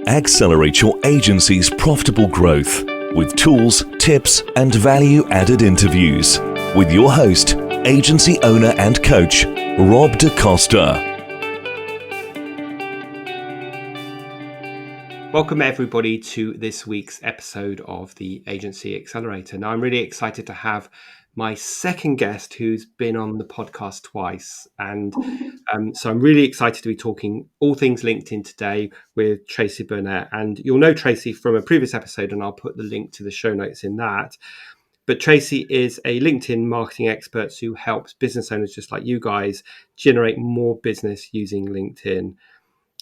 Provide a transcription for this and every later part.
Accelerate your agency's profitable growth with tools, tips, and value-added interviews with your host, agency owner and coach, Rob DaCosta. Welcome everybody to this week's episode of the Agency Accelerator. Now I'm really excited to have my second guest who's been on the podcast twice. And so I'm really excited to be talking all things LinkedIn today with Tracey Burnett. And you'll know Tracey from a previous episode, and I'll put the link to the show notes in that. But Tracey is a LinkedIn marketing expert who helps business owners just like you guys generate more business using LinkedIn.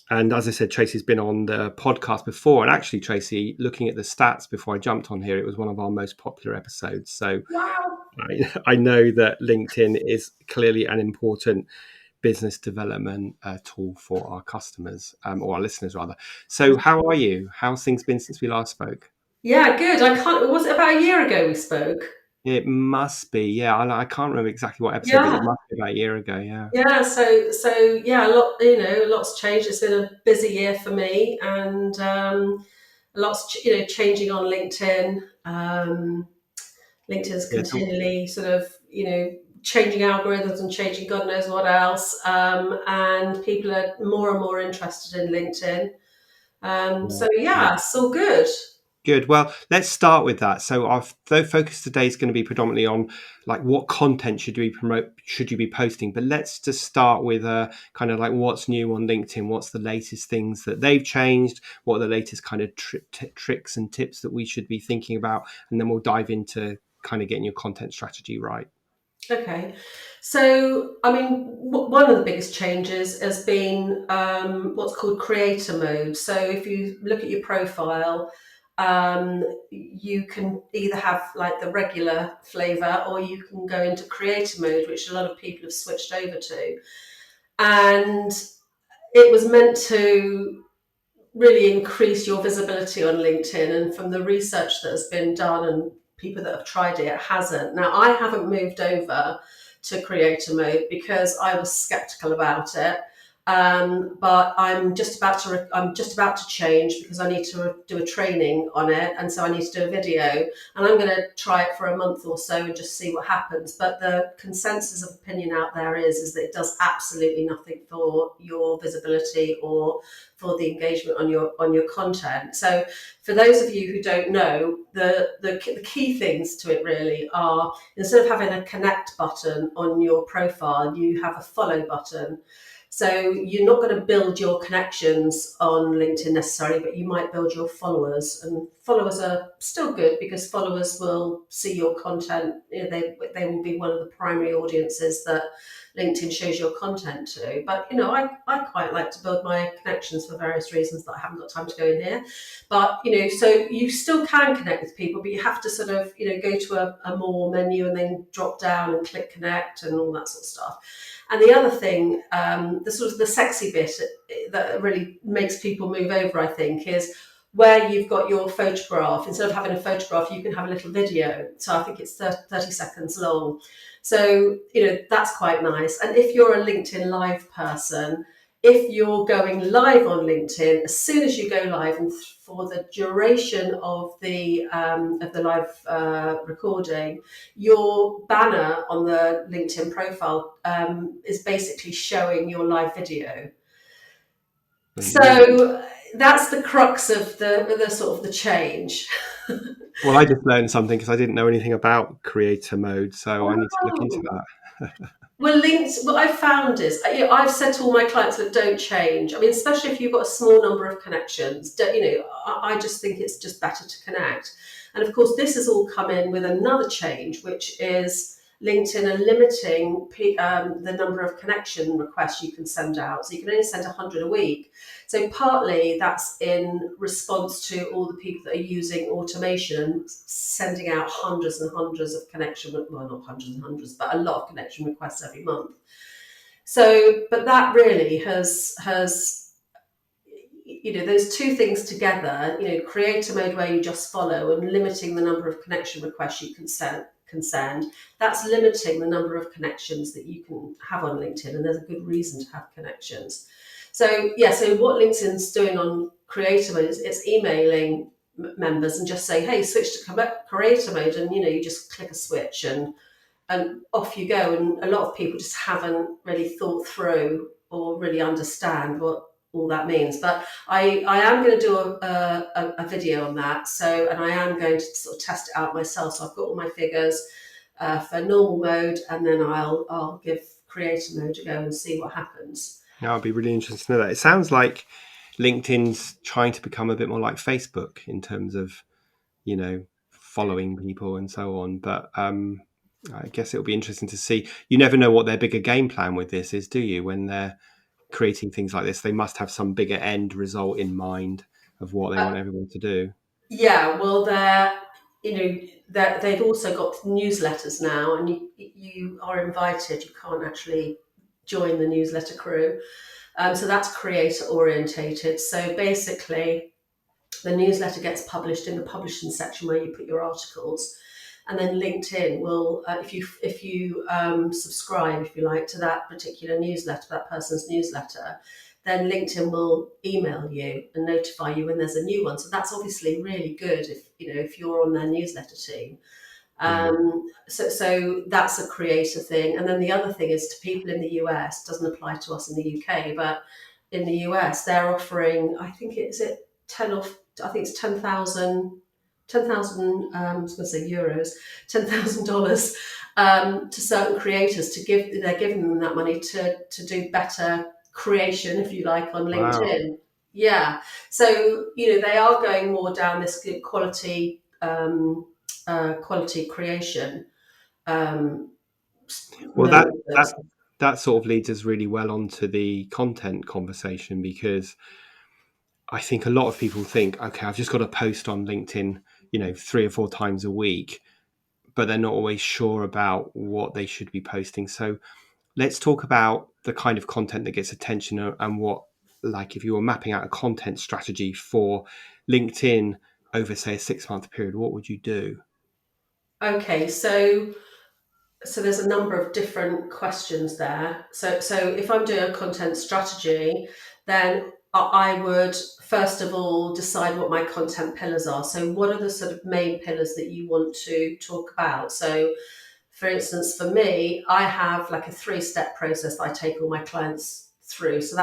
And as I said, Tracey's been on the podcast before. And actually, Tracey, looking at the stats before I jumped on here, it was one of our most popular episodes. So Wow. I know that LinkedIn is clearly an important business development tool for our customers, or our listeners rather. So how are you? How's things been since we last spoke? Yeah, good. Was it about a year ago we spoke? It must be, yeah. I can't remember exactly what episode, but Yeah. it must be about a year ago, yeah. Yeah, so yeah, lots changed. It's been a busy year for me, and lots changing on LinkedIn. LinkedIn's Yeah, so continually sort of changing algorithms and changing God knows what else, and people are more and more interested in LinkedIn. So yeah, it's all good. good. Well, let's start with that. So our focus today is going to be predominantly on like what content should you be posting. But let's just start with kind of like what's new on LinkedIn. What's the latest things that they've changed? What are the latest kind of tricks and tips that we should be thinking about? And then we'll dive into kind of getting your content strategy right. Okay, so I mean, one of the biggest changes has been what's called creator mode. So if you look at your profile, you can either have like the regular flavor, or you can go into creator mode, which a lot of people have switched over to. And it was meant to really increase your visibility on LinkedIn. And from the research that has been done and people that have tried it, it hasn't. Now, I haven't moved over to creator mode because I was skeptical about it. But I'm just about to change because I need to do a training on it, and so I need to do a video, and I'm going to try it for a month or so and just see what happens. But the consensus of opinion out there is that it does absolutely nothing for your visibility or for the engagement on your content. So for those of you who don't know, the key things to it really are, instead of having a connect button on your profile, you have a follow button. So you're not going to build your connections on LinkedIn necessarily, but you might build your followers. And followers are still good because followers will see your content. They will be one of the primary audiences that LinkedIn shows your content to. But, I quite like to build my connections for various reasons that I haven't got time to go in here. But, so you still can connect with people, but you have to sort of, go to a more menu and then drop down and click connect and all that sort of stuff. And the other thing, the sort of the sexy bit that really makes people move over, I think, is where you've got your photograph. Instead of having a photograph, you can have a little video. So I think it's 30 seconds long. So, that's quite nice. And if you're a LinkedIn Live person, if you're going live on LinkedIn, as soon as you go live and for the duration of the live recording, your banner on the LinkedIn profile is basically showing your live video. So that's the crux of the sort of the change. Well, I just learned something because I didn't know anything about creator mode, so I need to look into that. Well, what I've found is, I've said to all my clients that don't change. I mean, especially if you've got a small number of connections, I just think it's just better to connect. And of course, this has all come in with another change, which is LinkedIn are limiting the number of connection requests you can send out. So you can only send 100 a week. So partly that's in response to all the people that are using automation and sending out hundreds and hundreds of not hundreds and hundreds, but a lot of connection requests every month. So, but that really has those two things together, creator mode where you just follow and limiting the number of connection requests you can send, that's limiting the number of connections that you can have on LinkedIn, and there's a good reason to have connections. So what LinkedIn's doing on creator mode, it's emailing members and just saying, hey, switch to creator mode, and you just click a switch and off you go. And a lot of people just haven't really thought through or really understand what all that means. But I am going to do a video on that. So, and I am going to sort of test it out myself. So I've got all my figures for normal mode, and then I'll give creator mode a go and see what happens. Now, I'd be really interested to know that. It sounds like LinkedIn's trying to become a bit more like Facebook in terms of, following people and so on. But I guess it'll be interesting to see. You never know what their bigger game plan with this is, do you? When they're creating things like this, they must have some bigger end result in mind of what they want everyone to do. Yeah, well, they've also got newsletters now, and you are invited. You can't actually join the newsletter crew. So that's creator orientated. So basically, the newsletter gets published in the publishing section where you put your articles, and then LinkedIn will, if you subscribe, if you like, to that particular newsletter, that person's newsletter, then LinkedIn will email you and notify you when there's a new one. So that's obviously really good if you're on their newsletter team. So that's a creator thing. And then the other thing is, to people in the US, doesn't apply to us in the UK, but in the US, they're offering, I think it's 10,000, I was going to say euros, $10,000 to certain creators they're giving them that money to do better creation, if you like, on LinkedIn. Wow. Yeah. So, they are going more down this good quality creation. Well, that sort of leads us really well onto the content conversation, because I think a lot of people think, okay, I've just got to post on LinkedIn, 3 or 4 times a week, but they're not always sure about what they should be posting. So let's talk about the kind of content that gets attention, and what, like, if you were mapping out a content strategy for LinkedIn over, say, a 6-month period, what would you do? Okay, so there's a number of different questions there. So if I'm doing a content strategy, then I would first of all decide what my content pillars are. So what are the sort of main pillars that you want to talk about? So for instance, for me, I have like a 3-step process that I take all my clients through. So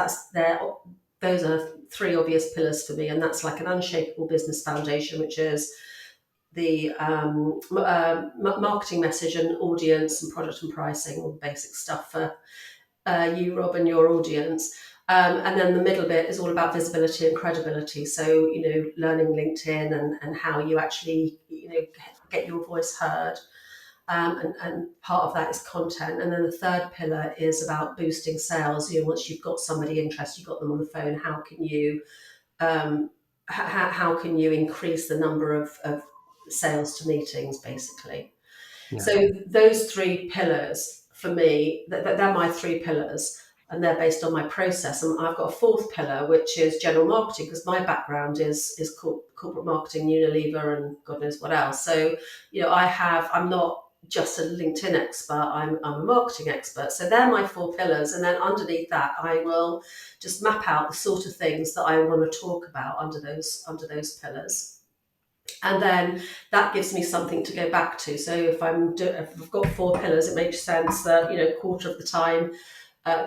those are 3 obvious pillars for me. And that's like an unshakable business foundation, which is the marketing message and audience and product and pricing, all the basic stuff for you, Rob, and your audience. And then the middle bit is all about visibility and credibility. So, learning LinkedIn and how you actually, get your voice heard. And part of that is content. And then the third pillar is about boosting sales. Once you've got somebody interested, you've got them on the phone, how can you increase the number of sales to meetings, basically. Yeah. So those 3 pillars for me, they're my 3 pillars, and they're based on my process. And I've got a 4th pillar, which is general marketing, because my background is corporate marketing, Unilever, and God knows what else. So, I'm not just a LinkedIn expert, I'm a marketing expert. So they're my 4 pillars. And then underneath that, I will just map out the sort of things that I want to talk about under those pillars. And then that gives me something to go back to. So if I've got 4 pillars, it makes sense that, quarter of the time,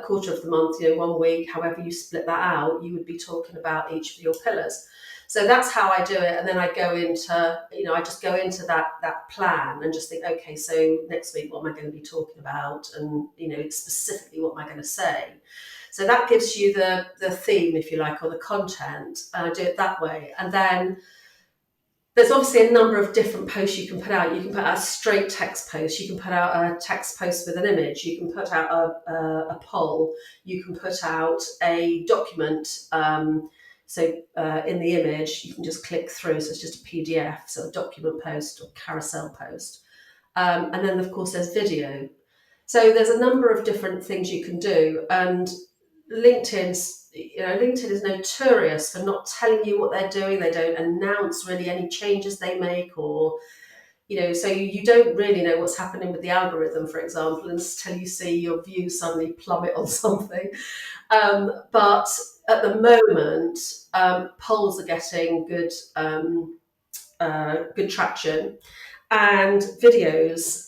quarter of the month, 1 week, however you split that out, you would be talking about each of your pillars. So that's how I do it. And then I go into, I just go into that plan and just think, okay, so next week, what am I going to be talking about? And, specifically, what am I going to say? So that gives you the theme, if you like, or the content. And I do it that way. And then there's obviously a number of different posts you can put out. You can put out a straight text post. You can put out a text post with an image. You can put out a poll. You can put out a document. So in the image, you can just click through. So it's just a PDF, so a document post or carousel post. And then, of course, there's video. So there's a number of different things you can do. And LinkedIn is notorious for not telling you what they're doing. They don't announce really any changes they make, or, so you don't really know what's happening with the algorithm, for example, until you see your views suddenly plummet on something. But at the moment, polls are getting good traction, and videos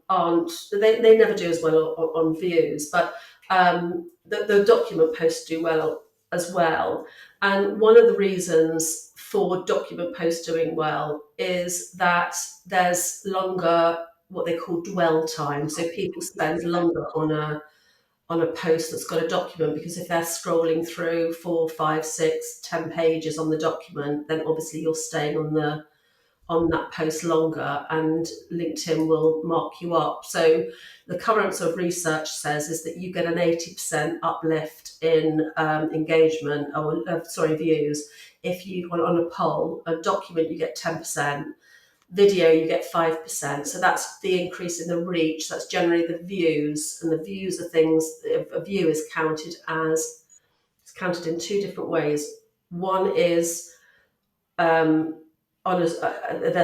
aren't. They never do as well on views, but the document posts do well as well. And one of the reasons for document posts doing well is that there's longer what they call dwell time. So people spend longer on a post that's got a document, because if they're scrolling through 4, 5, 6, 10 pages on the document, then obviously you're staying on that post longer, and LinkedIn will mark you up. So the current sort of research says is that you get an 80% uplift in engagement, or views. If you on a poll, a document, you get 10%. Video, you get 5%. So that's the increase in the reach. That's generally the views, and the views are things. A view is counted in two different ways. One is they're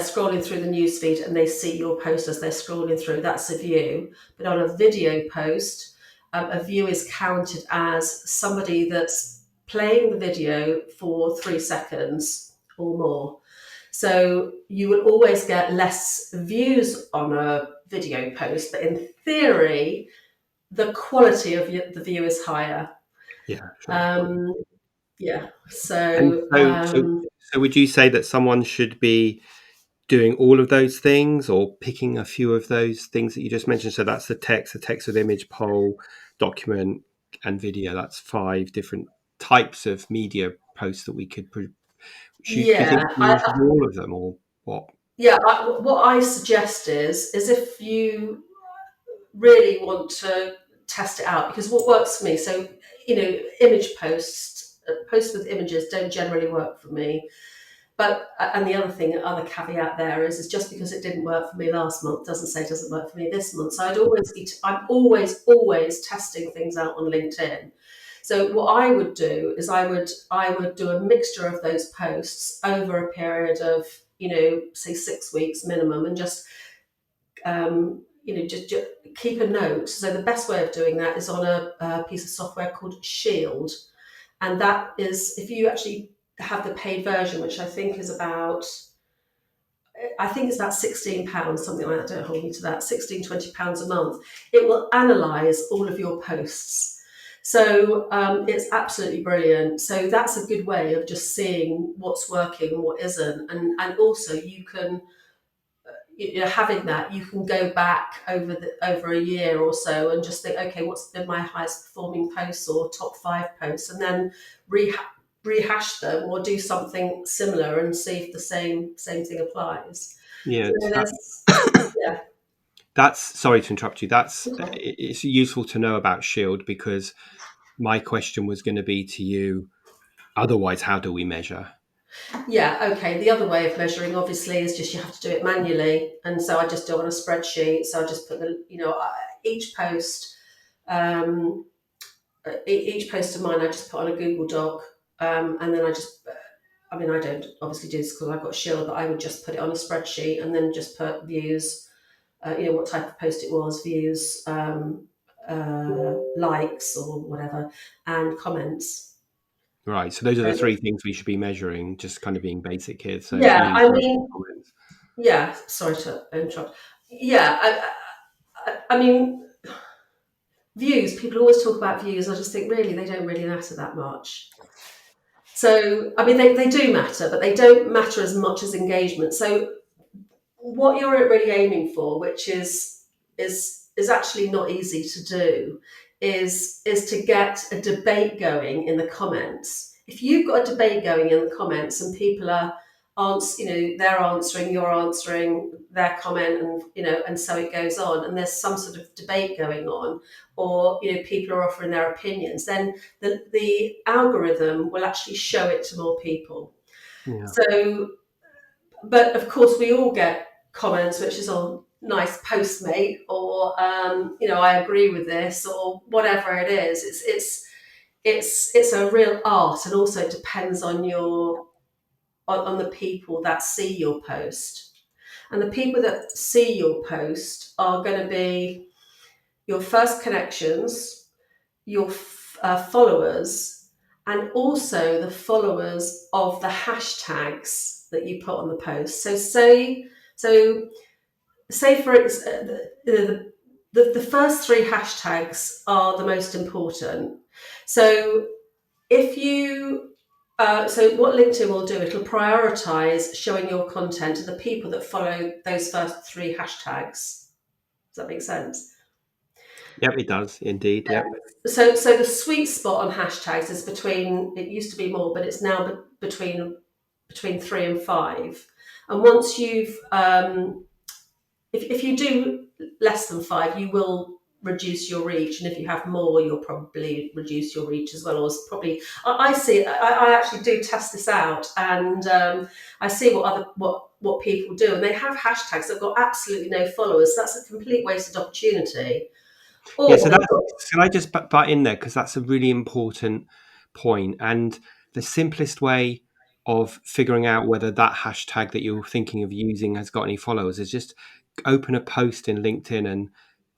scrolling through the newsfeed and they see your post as they're scrolling through. That's a view. But on a video post, a view is counted as somebody that's playing the video for 3 seconds or more. So you will always get less views on a video post, but in theory, the quality of the view is higher. Yeah. Sure. Yeah. And so would you say that someone should be doing all of those things, or picking a few of those things that you just mentioned? So that's the text with image, poll, document, and video. That's 5 different types of media posts that we could shoot. Do you think we should do all of them, or what? Yeah, what I suggest is if you really want to test it out, because what works for me, so image posts with images don't generally work for me. But and the other caveat there is just because it didn't work for me last month doesn't say it doesn't work for me this month. So I'm always testing things out on LinkedIn. So what I would do is I would do a mixture of those posts over a period of say 6 weeks minimum, and just just keep a note. So the best way of doing that is on a piece of software called Shield, and that is, if you actually have the paid version, which I think it's about £16, something like that. Don't hold me to that. £16-20 a month. It will analyse all of your posts. So it's absolutely brilliant. So that's a good way of just seeing what's working and what isn't. And also you can, having that, you can go back over a year or so and just think, okay, what's been my highest performing posts or top 5 posts, and then rehash them or do something similar and see if the same thing applies. Yeah, so that's sorry to interrupt you. It's useful to know about Shield, because my question was going to be to you, otherwise how do we measure? Yeah, okay. The other way of measuring, obviously, is just you have to do it manually, and so I just do it on a spreadsheet. So I just put each post of mine I just put on a Google Doc, and then I don't obviously do this because I've got Shield, but I would just put it on a spreadsheet and then just put views, what type of post it was, views, likes or whatever, and comments. Right. So those are the 3 things we should be measuring, just kind of being basic here. So yeah, yeah, sorry to interrupt. Yeah, I mean, views, people always talk about views. I just think really they don't really matter that much. So, I mean, they do matter, but they don't matter as much as engagement. So what you're really aiming for, which is actually not easy to do, is to get a debate going in the comments. If you've got a debate going in the comments and people are they're answering, you're answering their comment, and and so it goes on, and there's some sort of debate going on, or people are offering their opinions, then the algorithm will actually show it to more people. Yeah. So, but of course we all get comments which is on nice post, mate, or I agree with this, or whatever it is. It's a real art, and also it depends on the people that see your post. And the people that see your post are going to be your first connections, your followers and also the followers of the hashtags that you put on the post. So say for the first three hashtags are the most important. So if you so what LinkedIn will do, it'll prioritize showing your content to the people that follow those first three hashtags. Does that make sense? Yep, it does indeed. Yep. So the sweet spot on hashtags is between, it used to be more, but it's now between 3 and 5. And once you've if you do less than 5, you will reduce your reach, and if you have more, you'll probably reduce your reach as well. Or probably, I see. I actually do test this out, and I see what people do, and they have hashtags that've got absolutely no followers. So that's a complete wasted opportunity. Yeah, so can I just butt in there, because that's a really important point, and the simplest way of figuring out whether that hashtag that you're thinking of using has got any followers is just open a post in LinkedIn and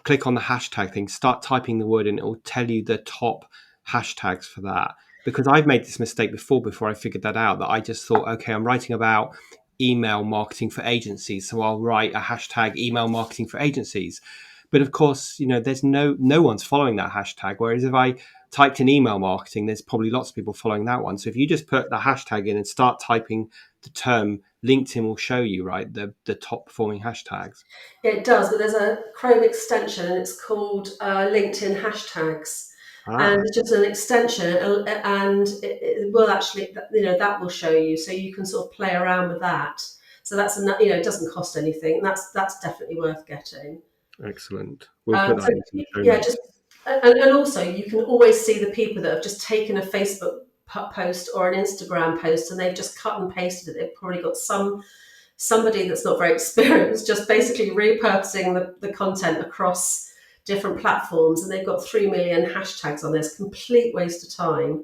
click on the hashtag thing, start typing the word, and it will tell you the top hashtags for that. Because I've made this mistake before I figured that out, that I just thought, okay, I'm writing about email marketing for agencies, so I'll write a hashtag email marketing for agencies. But of course, there's no one's following that hashtag. Whereas if I typed in email marketing, there's probably lots of people following that one. So if you just put the hashtag in and start typing the term, LinkedIn will show you, right, the top performing hashtags. Yeah, it does, but there's a Chrome extension and it's called LinkedIn hashtags. And it's just an extension, and it will actually, that will show you, so you can sort of play around with that. So that's it doesn't cost anything. That's definitely worth getting. Excellent. We'll put that into the show notes. And also you can always see the people that have just taken a Facebook post or an Instagram post and they've just cut and pasted it. They've probably got somebody that's not very experienced just basically repurposing the content across different platforms, and they've got 3 million hashtags on this. Complete waste of time.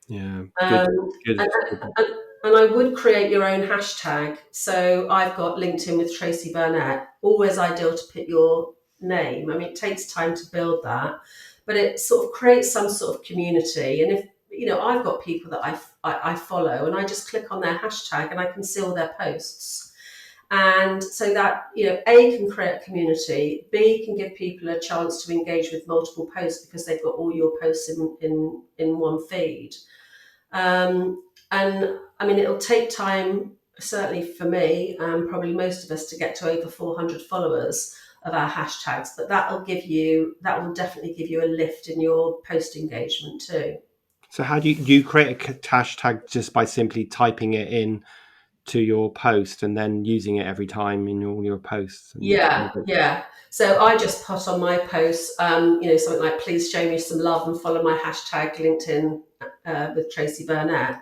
Yeah, good. And I would create your own hashtag. So I've got LinkedIn with Tracey Burnett. Always ideal to put your name. I mean, it takes time to build that, but it sort of creates some sort of community. And if I've got people that I follow, and I just click on their hashtag and I can see all their posts. And so that, A, can create a community, B, can give people a chance to engage with multiple posts because they've got all your posts in one feed. And I mean, it'll take time, certainly for me, and probably most of us, to get to over 400 followers of our hashtags, but that will definitely give you a lift in your post engagement too. So how do you create a hashtag? Just by simply typing it in to your post and then using it every time in all your posts? Yeah. So I just put on my posts, something like, please show me some love and follow my hashtag LinkedIn with Tracey Burnett.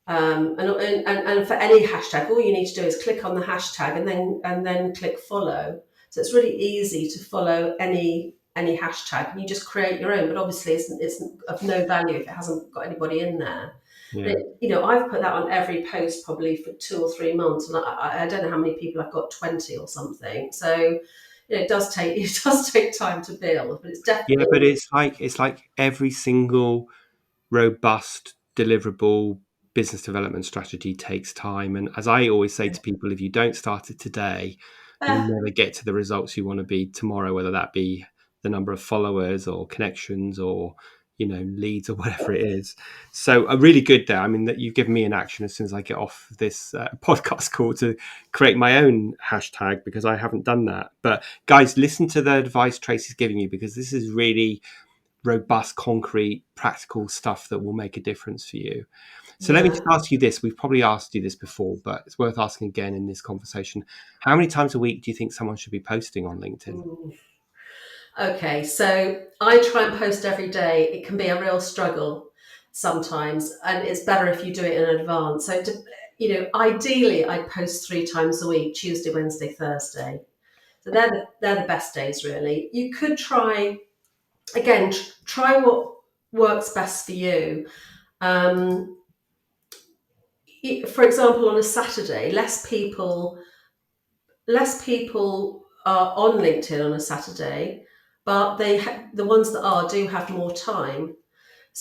And for any hashtag, all you need to do is click on the hashtag and then click follow. So it's really easy to follow any hashtag, and you just create your own. But obviously, it's of no value if it hasn't got anybody in there. Yeah. But, I've put that on every post probably for 2 or 3 months, and I don't know how many people I've got, 20 or something. So it does take time to build, but it's definitely But it's like every single robust deliverable business development strategy takes time. And as I always say to people, if you don't start it today, you'll never get to the results you want to be tomorrow, whether that be the number of followers or connections or leads or whatever it is. So really good there. I mean, that you've given me an action as soon as I get off this podcast call to create my own hashtag, because I haven't done that. But guys, listen to the advice Tracey's giving you, because this is really robust, concrete, practical stuff that will make a difference for you. So let me just ask you this. We've probably asked you this before, but it's worth asking again in this conversation. How many times a week do you think someone should be posting on LinkedIn? Okay, so I try and post every day. It can be a real struggle sometimes, and it's better if you do it in advance. So, ideally, I'd post 3 times a week: Tuesday, Wednesday, Thursday. So they're the best days, really. You could try what works best for you. For example, on a Saturday, less people are on LinkedIn on a Saturday, but the ones that do have more time.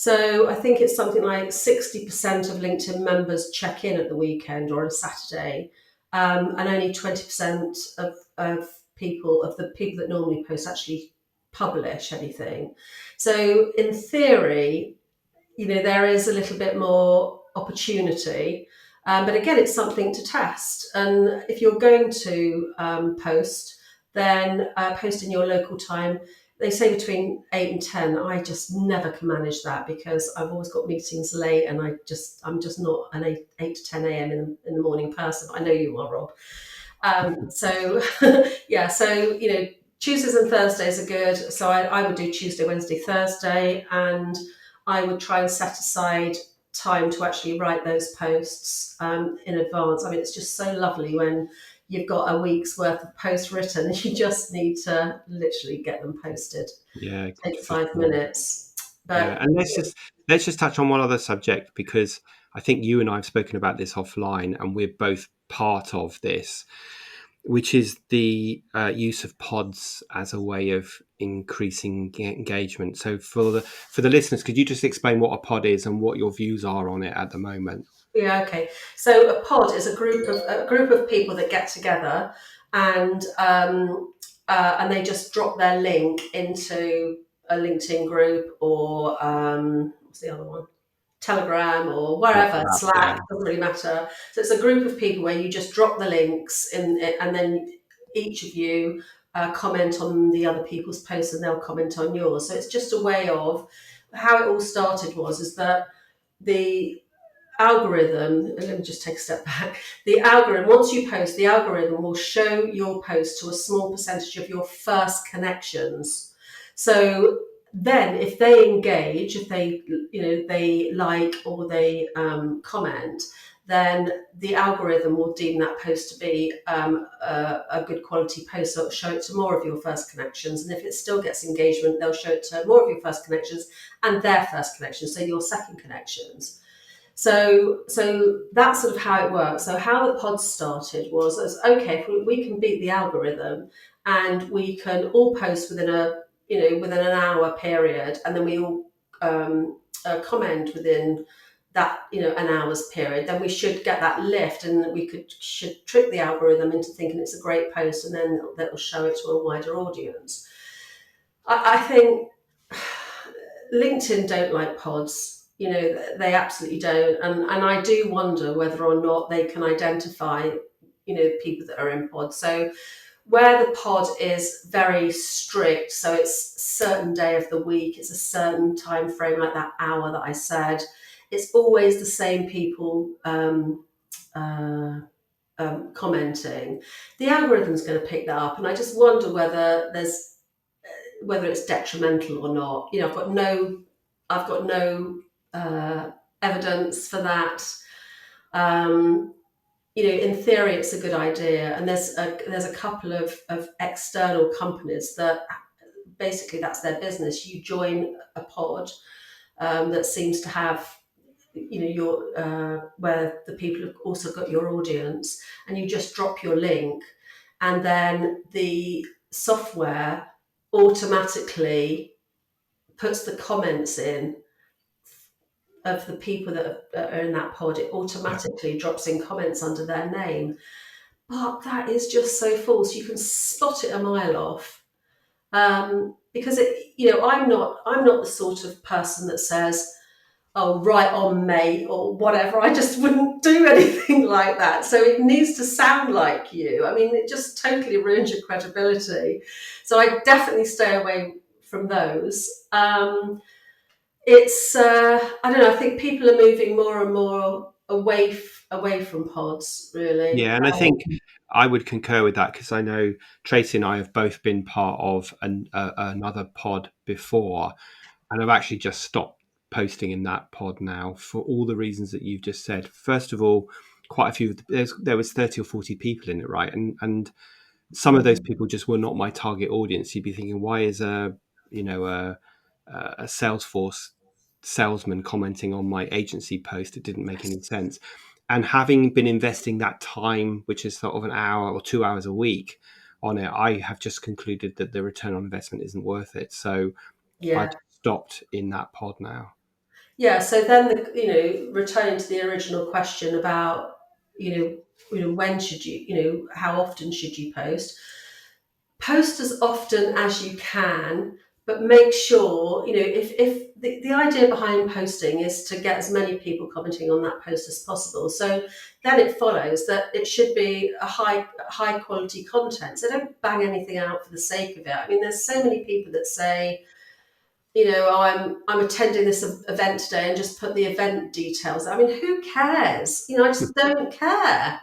So I think it's something like 60% of LinkedIn members check in at the weekend or on a Saturday, and only 20% of the people that normally post actually publish anything. So in theory, there is a little bit more opportunity. But again, it's something to test. And if you're going to post, then post in your local time. They say between 8 and 10. I just never can manage that because I've always got meetings late, and I'm just not an 8 to 10 a.m. in the morning person. I know you are, Rob. So yeah, so Tuesdays and Thursdays are good. So I would do Tuesday, Wednesday, Thursday, and I would try and set aside time to actually write those posts in advance. I mean, it's just so lovely when you've got a week's worth of posts written and you just need to literally get them posted. Yeah, Take for 5 minutes. Yeah, But and let's just touch on one other subject, because I think you and I have spoken about this offline, and we're both part of this, which is the use of pods as a way of increasing engagement. So for the listeners, could you just explain what a pod is and what your views are on it at the moment? yeah, okay. So a pod is a group of people that get together, and they just drop their link into a LinkedIn group, or what's the other one? Telegram, or wherever, WhatsApp, yeah. Slack, doesn't really matter. So it's a group of people where you just drop the links in it, and then each of you comment on the other people's posts, and they'll comment on yours. So it's just a way of how it all started is that the algorithm, let me just take a step back. The algorithm, once you post, the algorithm will show your post to a small percentage of your first connections. So then if they engage, if they like, or they comment, then the algorithm will deem that post to be a good quality post. So it'll show it to more of your first connections. And if it still gets engagement, they'll show it to more of your first connections and their first connections, so your second connections. So that's sort of how it works. So how the pods started was as, okay, if we can beat the algorithm, and we can all post within an hour period, and then we all comment within that an hour's period, then we should get that lift, and should trick the algorithm into thinking it's a great post, and then that'll show it to a wider audience. I think LinkedIn don't like pods. They absolutely don't. And I do wonder whether or not they can identify, people that are in pods. So where the pod is very strict, so it's a certain day of the week, it's a certain time frame, like that hour that I said, it's always the same people commenting. The algorithm's going to pick that up, and I just wonder whether it's detrimental or not. I've got no evidence for that. In theory, it's a good idea, and there's a couple of external companies that basically that's their business. You join a pod that seems to have your where the people have also got your audience, and you just drop your link, and then the software automatically puts the comments in of the people that are in that pod. It automatically drops in comments under their name. But that is just so false. You can spot it a mile off. Because I'm not the sort of person that says, "Oh, right on, mate," or whatever. I just wouldn't do anything like that. So it needs to sound like you. I mean, it just totally ruins your credibility. So I definitely stay away from those. It's I don't know. I think people are moving more and more away from pods, really. Yeah, and I think I would concur with that, because I know Tracey and I have both been part of another pod before, and I've actually just stopped posting in that pod now for all the reasons that you've just said. First of all, quite a few. There was 30 or 40 people in it, right? And some of those people just were not my target audience. You'd be thinking, why is a Salesforce salesman commenting on my agency post? It didn't make any sense. And having been investing that time, which is sort of an hour or 2 hours a week on it, I have just concluded that the return on investment isn't worth it. So I've Yeah. stopped in that pod now. Yeah, so then returning to the original question about when should you how often should you post? Post as often as you can, but make sure if the idea behind posting is to get as many people commenting on that post as possible. So then it follows that it should be a high quality content. So don't bang anything out for the sake of it. I mean, there's so many people that say, I'm attending this event today and just put the event details. I mean, who cares? I just don't care.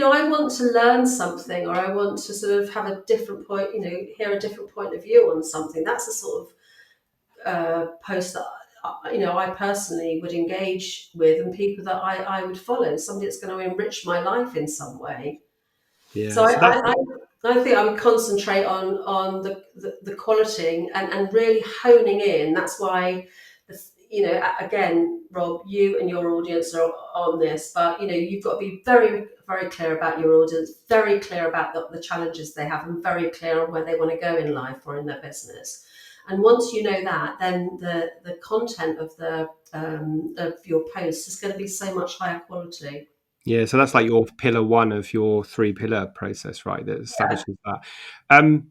I want to learn something, or I want to sort of have a different point, hear a different point of view on something. That's the sort of post that I personally would engage with, and people that I would follow. Somebody that's going to enrich my life in some way. Yeah, So so that's I think I would concentrate on the quality and really honing in. That's why, again, Rob, you and your audience are on this, but you've got to be very, very clear about your audience, very clear about the challenges they have, and very clear on where they want to go in life or in their business. And once you know that, then the content of of your posts is going to be so much higher quality. Yeah, so that's like your pillar one of your 3-pillar process, right? That Yeah. establishes that.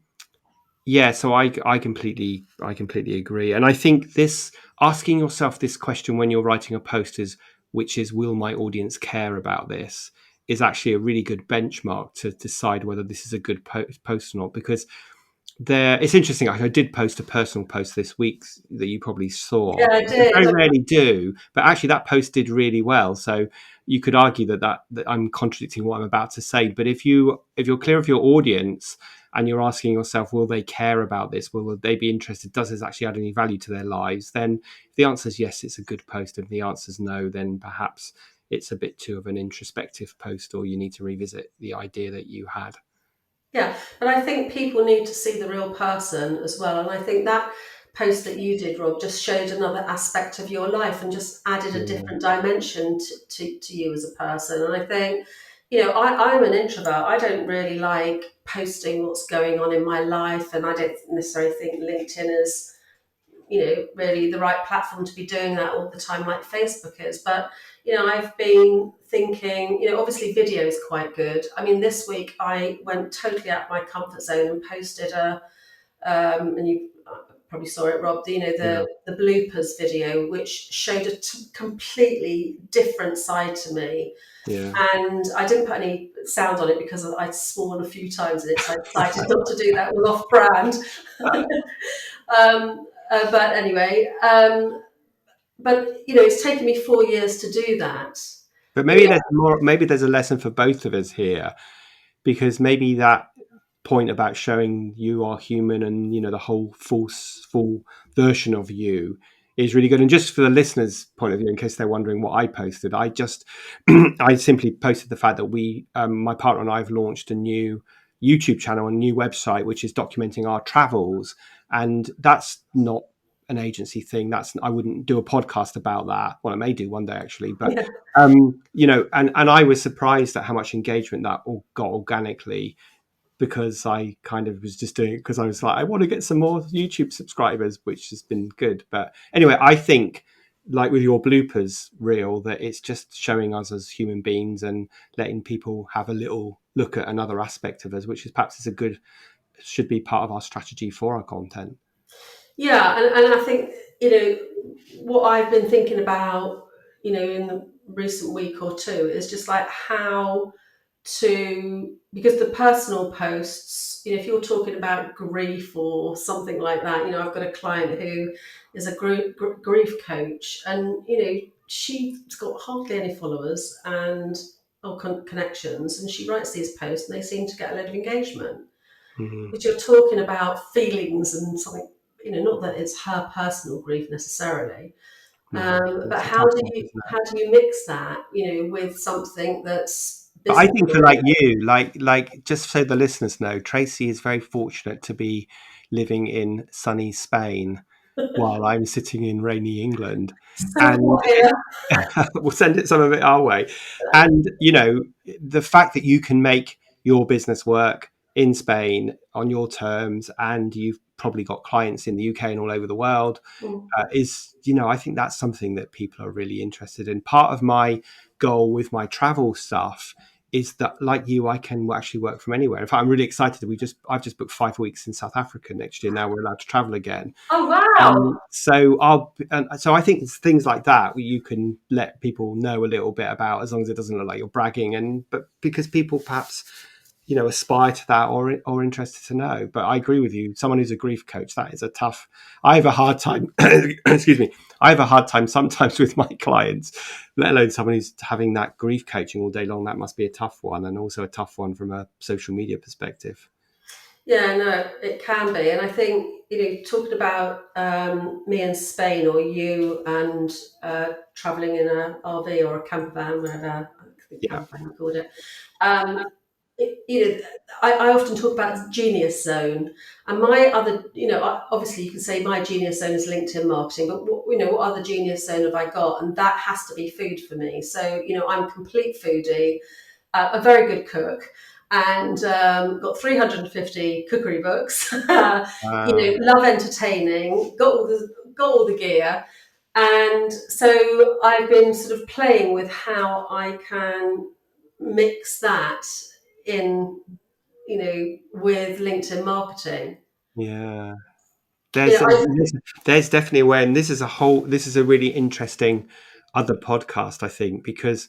Yeah, so I completely agree, and I think this asking yourself this question when you're writing a post which is will my audience care about this, is actually a really good benchmark to decide whether this is a good post or not. Because it's interesting. I did post a personal post this week that you probably saw. Yeah, I I did. very rarely do, but actually that post did really well. So you could argue that I'm contradicting what I'm about to say. But if you're clear of your audience and you're asking yourself, will they care about this? Will they be interested? Does this actually add any value to their lives? Then if the answer is yes, it's a good post. If the answer is no, then perhaps it's a bit too of an introspective post, or you need to revisit the idea that you had. Yeah, but I think people need to see the real person as well. And I think that post that you did, Rob, just showed another aspect of your life and just added a Yeah. different dimension to you as a person. And I think, I'm an introvert. I don't really like posting what's going on in my life. And I don't necessarily think LinkedIn is really the right platform to be doing that all the time like Facebook is. But I've been thinking, obviously video is quite good. I mean, this week I went totally out of my comfort zone and posted and you probably saw it, Rob, Yeah. the bloopers video, which showed a completely different side to me. Yeah. And I didn't put any sound on it because I'd sworn a few times in it, so I decided not to do that. It was off brand. But anyway, but it's taken me 4 years to do that. But But maybe there's more. Maybe there's a lesson for both of us here, because maybe that point about showing you are human and the whole full version of you is really good. And just for the listeners' point of view, in case they're wondering what I posted, I just I simply posted the fact that my partner and I have launched a new YouTube channel, a new website, which is documenting our travels, and that's not an agency thing. I wouldn't do a podcast about that. Well, I may do one day actually, but yeah, and I was surprised at how much engagement that all got organically, because I kind of was just doing it because I was like, I want to get some more YouTube subscribers, which has been good. But anyway, I think, like with your bloopers reel, that it's just showing us as human beings and letting people have a little look at another aspect of us, which is perhaps should be part of our strategy for our content. yeah, and I think what I've been thinking about in the recent week or two is just like how because the personal posts, if you're talking about grief or something like that, I've got a client who is a grief coach, and she's got hardly any followers and or connections, and she writes these posts and they seem to get a lot of engagement. Mm-hmm. But you're talking about feelings and something, not that it's her personal grief necessarily, No, but it's a tough one, isn't it? how do you mix that, with something that's But I business think for like oriented? you, like just so the listeners know, Tracey is very fortunate to be living in sunny Spain while I'm sitting in rainy England, So and what here? we'll send it some of it our way. And the fact that you can make your business work in Spain on your terms, and you've probably got clients in the UK and all over the world, is, I think that's something that people are really interested in. Part of my goal with my travel stuff is that, like you, I can actually work from anywhere. In fact, I'm really excited that I've just booked 5 weeks in South Africa next year. Now we're allowed to travel again. Oh, wow. So I think it's things like that where you can let people know a little bit about, as long as it doesn't look like you're bragging, but because people perhaps aspire to that or interested to know. But I agree with you. Someone who's a grief coach, that is I have a hard time. Excuse me. I have a hard time sometimes with my clients, let alone someone who's having that grief coaching all day long. That must be a tough one, and also a tough one from a social media perspective. Yeah, no, it can be. And I think, talking about me in Spain, or you and traveling in an RV or a camper van, whatever, I think camper van you called it. I often talk about genius zone, and my other, obviously you can say my genius zone is LinkedIn marketing, but what other genius zone have I got? And that has to be food for me. So, I'm a complete foodie, a very good cook, and got 350 cookery books. Love entertaining, got all the gear. And so I've been sort of playing with how I can mix that in, with LinkedIn marketing. Yeah. There's definitely a way, and this is a really interesting other podcast, I think, because,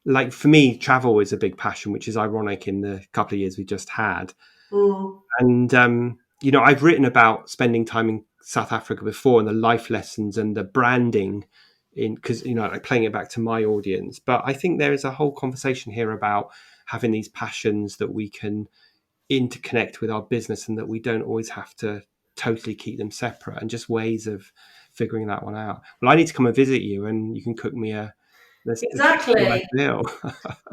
like, for me, travel is a big passion, which is ironic in the couple of years we just had. And I've written about spending time in South Africa before, and the life lessons and the branding, because like playing it back to my audience. But I think there is a whole conversation here about having these passions that we can interconnect with our business, and that we don't always have to totally keep them separate, and just ways of figuring that one out. Well, I need to come and visit you, and you can cook me Exactly. meal.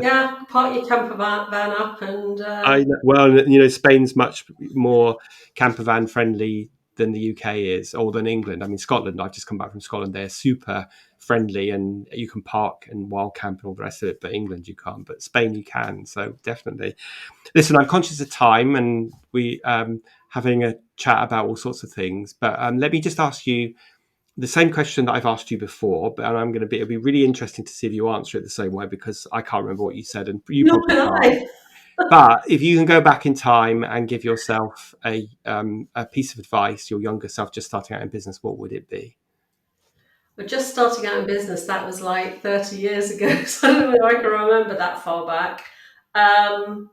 Yeah, park your camper van up and. Spain's much more camper van friendly than the UK is, or than England. I mean, Scotland, I've just come back from Scotland. They're super friendly, and you can park and wild camp and all the rest of it. But England, you can't. But Spain, you can. So definitely. Listen, I'm conscious of time, and we having a chat about all sorts of things. But let me just ask you the same question that I've asked you before. But it'll be really interesting to see if you answer it the same way, because I can't remember what you said, and you Not probably can't. But if you can go back in time and give yourself a piece of advice, your younger self just starting out in business, what would it be? But just starting out in business, that was like 30 years ago. So I don't know if I can remember that far back. I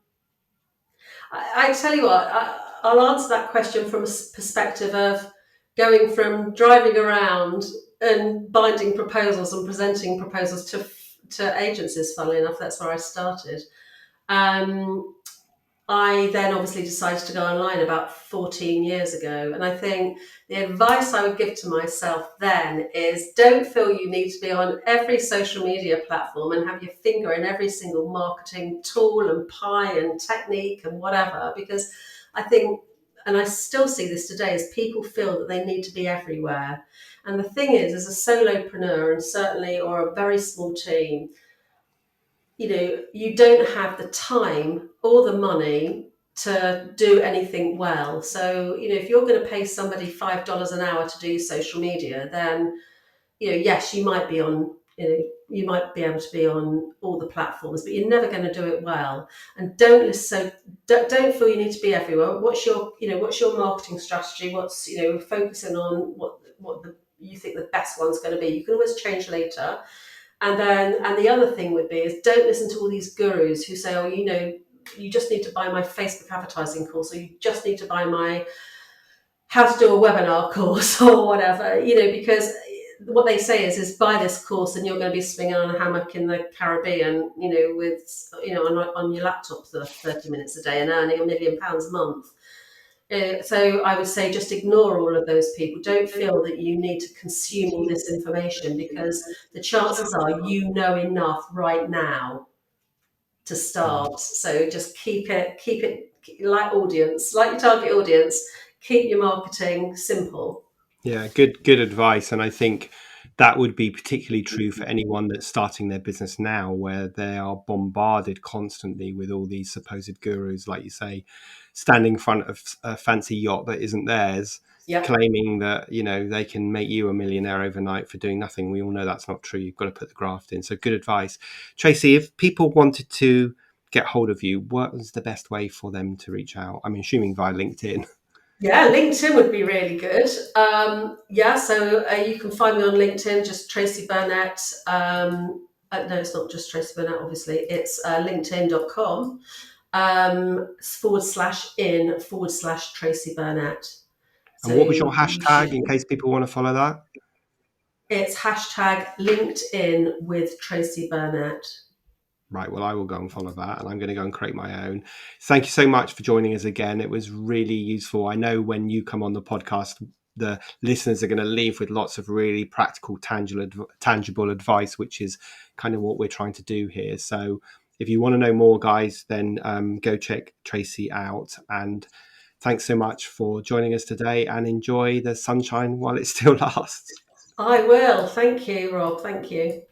tell you what, I'll answer that question from a perspective of going from driving around and binding proposals and presenting proposals to agencies. Funnily enough, that's where I started. I then obviously decided to go online about 14 years ago. And I think the advice I would give to myself then is, don't feel you need to be on every social media platform and have your finger in every single marketing tool and pie and technique and whatever. Because I think, and I still see this today, is people feel that they need to be everywhere. And the thing is, as a solopreneur, and certainly, or a very small team, you don't have the time or the money to do anything well. So, if you're going to pay somebody $5 an hour to do social media, then, yes, you might be on, you might be able to be on all the platforms, but you're never going to do it well. And don't feel you need to be everywhere. What's your marketing strategy? What's, focusing on what you think the best one's going to be. You can always change later. And the other thing would be is, don't listen to all these gurus who say, oh, you just need to buy my Facebook advertising course, or you just need to buy my how to do a webinar course or whatever, because what they say is buy this course and you're going to be swinging on a hammock in the Caribbean, with, on your laptop for 30 minutes a day and earning £1 million a month. So I would say just ignore all of those people. Don't feel that you need to consume all this information, because the chances are you know enough right now to start. So just keep it like your target audience. Keep your marketing simple. Yeah, good advice. And I think that would be particularly true for anyone that's starting their business now, where they are bombarded constantly with all these supposed gurus, like you say, standing in front of a fancy yacht that isn't theirs, Yeah. claiming that, you know, they can make you a millionaire overnight for doing nothing. We all know that's not true. You've got to put the graft in. So good advice. Tracey, if people wanted to get hold of you, what was the best way for them to reach out? I'm assuming via LinkedIn. Yeah, LinkedIn would be really good. So you can find me on LinkedIn, just Tracey Burnett. No, it's not just Tracey Burnett, obviously. It's linkedin.com /in/Tracey Burnett. And So what was your you should, hashtag in case people want to follow that? it's hashtag LinkedIn with Tracey Burnett. Right, well, I will go and follow that, and I'm going to go and create my own. Thank you so much for joining us again. It was really useful. I know when you come on the podcast, the listeners are going to leave with lots of really practical, tangible advice, which is kind of what we're trying to do here. So if you want to know more, guys, then go check Tracey out. And thanks so much for joining us today, and enjoy the sunshine while it still lasts. I will. Thank you, Rob. Thank you.